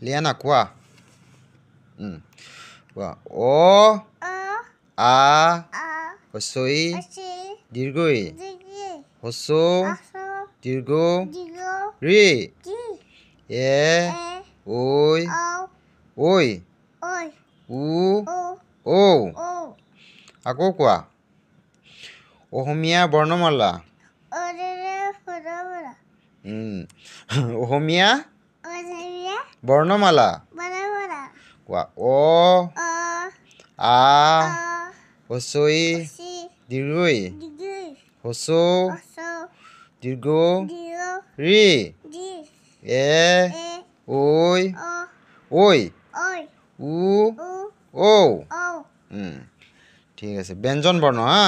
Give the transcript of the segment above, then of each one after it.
Liana কোৱা কোৱা অ আ হছই দীৰ্ঘই হছৌ দীৰ্ঘ ৰি এ ঐ ঐ উ ঔ আকৌ কোৱা অসমীয়া বৰ্ণমালা অসমীয়া বৰ্ণমালা কোৱা অ আ হছই দীৰ্ঘই হছৌ দীৰ্ঘ ৰি এ ঐ ঐ উ ঔ ঠিক আছে ব্যঞ্জন বৰ্ণ হা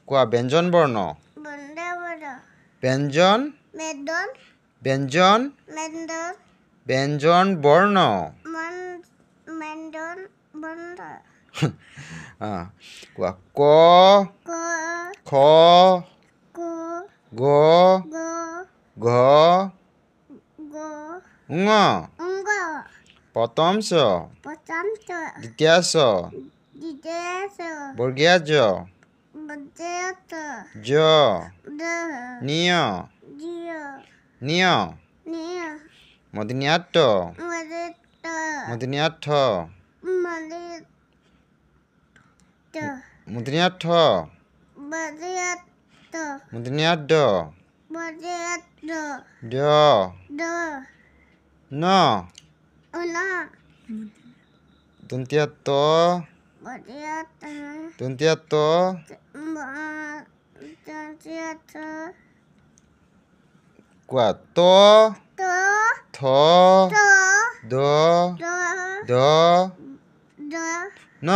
কোৱা ব্যঞ্জন বৰ্ণ ব্যঞ্জন ব্যঞ্জন ব্যঞ্জন বৰ্ণ কোৱা ক খ গ ঘ ঙ প্ৰথম চ দ্বিতীয় ছ বৰ্গীয়া জ জ নিয় নিয় মধ্যনীয়া ট মধ্যনীয়া ঠ মধ্যনীয়া ঠ মধ্যনীয়া ড ড ন দন্তীয়া ত দন্তীয়া ত কোৱা ত থ দ দ ন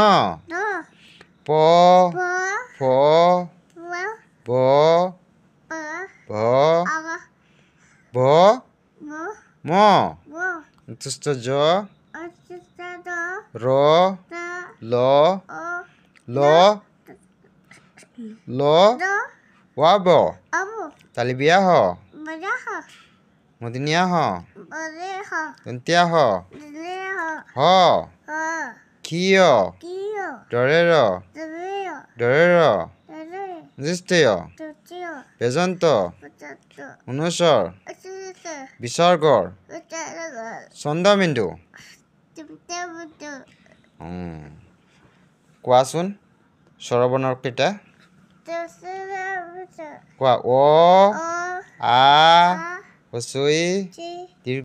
প ফ ব ভ ভ ম অন্তস্থ জ ৰ ল ল ল ৱাব তালিবিয়া হ মদিনিয়া হ দন্তিয়া হ হ ক্ষিয় দৰেৰ দৰেৰ দৃষ্টীয় বেজন্ত অনুস্বৰ বিসৰ্গৰ চন্দ্ৰবিন্দু কোৱাচোন স্বৰবৰ্ণৰ কেইটা কোৱা অ আ হছই